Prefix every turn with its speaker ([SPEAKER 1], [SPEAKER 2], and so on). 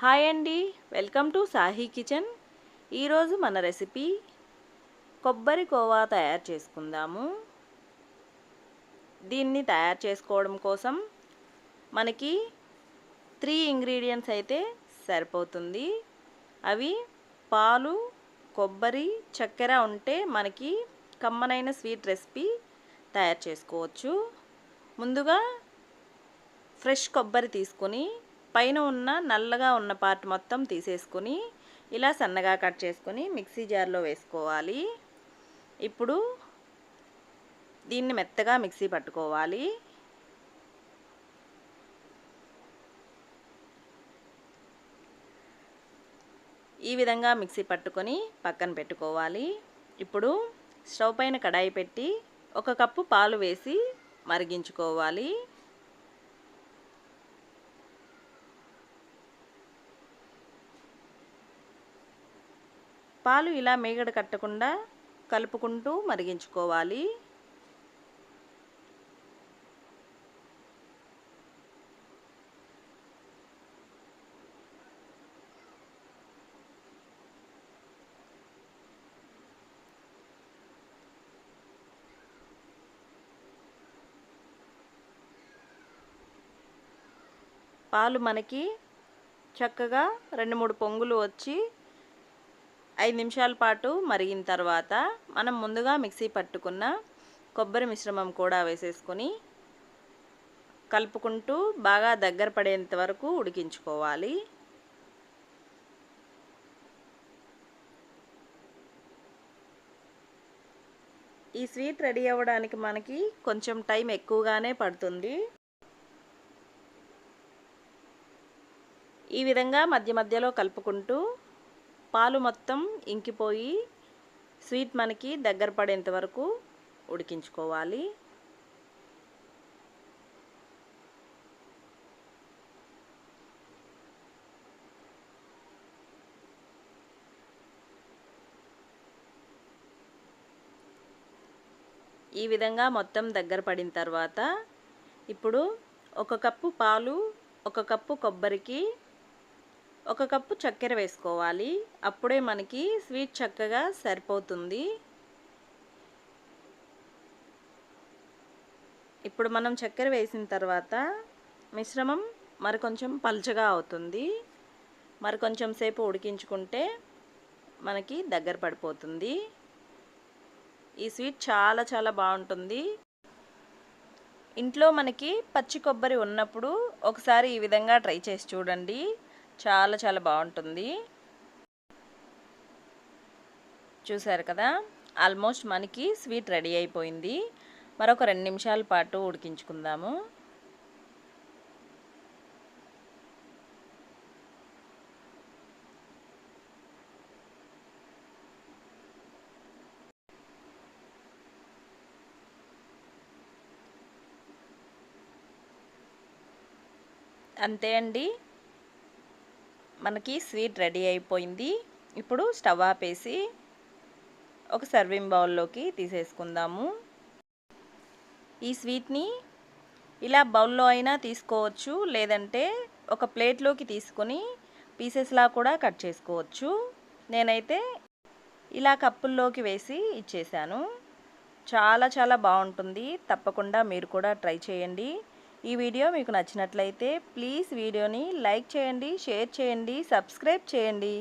[SPEAKER 1] Hi అండి, welcome to Sahi kitchen. ఈరోజు మన రెసిపీ కొబ్బరి కోవా తయారు చేసుకుందాము. దీన్ని తయారు చేసుకోవడం కోసం మనకి 3 ఇంగ్రీడియంట్స్ అయితే సరిపోతుంది. అవి పాలు, కొబ్బరి, చక్కెర ఉంటే మనకి కమ్మనైన స్వీట్ రెసిపీ తయారు చేసుకోవచ్చు. ముందుగా ఫ్రెష్ కొబ్బరి తీసుకొని పైన ఉన్న నల్లగా ఉన్న పార్ట్ మొత్తం తీసేసుకొని ఇలా సన్నగా కట్ చేసుకొని మిక్సీ జార్లో వేసుకోవాలి. ఇప్పుడు దీన్ని మెత్తగా మిక్సీ పట్టుకోవాలి. ఈ విధంగా మిక్సీ పట్టుకొని పక్కన పెట్టుకోవాలి. ఇప్పుడు స్టవ్ పైన కడాయి పెట్టి 1 కప్పు పాలు వేసి మరిగించుకోవాలి. పాలు ఇలా మేగడ కట్టకుండా కలుపుకుంటూ మరిగించుకోవాలి. పాలు మనకి చక్కగా 2-3 పొంగులు వచ్చి 5 నిమిషాల పాటు మరిగిన తర్వాత మనం ముందుగా మిక్సీ పట్టుకున్న కొబ్బరి మిశ్రమం కూడా వేసేసుకొని కలుపుకుంటూ బాగా దగ్గర పడేంత వరకు ఉడికించుకోవాలి. ఈ స్వీట్ రెడీ అవ్వడానికి మనకి కొంచెం టైం ఎక్కువగానే పడుతుంది. ఈ విధంగా మధ్య మధ్యలో కలుపుకుంటూ పాలు మొత్తం ఇంకిపోయి స్వీట్ మనకి దగ్గర పడేంత వరకు ఉడికించుకోవాలి. ఈ విధంగా మొత్తం దగ్గర పడిన తర్వాత ఇప్పుడు 1 కప్పు పాలు, 1 కప్పు కొబ్బరికి 1 కప్పు చక్కెర వేసుకోవాలి. అప్పుడే మనకి స్వీట్ చక్కగా సరిపోతుంది. ఇప్పుడు మనం చక్కెర వేసిన తర్వాత మిశ్రమం మరికొంచెం పల్చగా అవుతుంది. మరికొంచెం సేపు ఉడికించుకుంటే మనకి దగ్గర పడిపోతుంది. ఈ స్వీట్ చాలా చాలా బాగుంటుంది. ఇంట్లో మనకి పచ్చి కొబ్బరి ఉన్నప్పుడు ఒకసారి ఈ విధంగా ట్రై చేసి చూడండి. చాలా చాలా బాగుంటుంది. చూసారు కదా, ఆల్మోస్ట్ మనకి స్వీట్ రెడీ అయిపోయింది. మరొక 2 నిమిషాల పాటు ఉడికించుకుందాము. అంతే అండి, మనకి స్వీట్ రెడీ అయిపోయింది. ఇప్పుడు స్టవ్ ఆపేసి ఒక సర్వింగ్ బౌల్లోకి తీసేసుకుందాము. ఈ స్వీట్ని ఇలా బౌల్లో అయినా తీసుకోవచ్చు, లేదంటే ఒక ప్లేట్లోకి తీసుకొని పీసెస్లా కూడా కట్ చేసుకోవచ్చు. నేనైతే ఇలా కప్పుల్లోకి వేసి ఇచ్చేసాను. చాలా చాలా బాగుంటుంది. తప్పకుండా మీరు కూడా ట్రై చేయండి. ఈ వీడియో మీకు నచ్చినట్లయితే ప్లీజ్ వీడియోని లైక్ చేయండి, షేర్ చేయండి, సబ్స్క్రైబ్ చేయండి.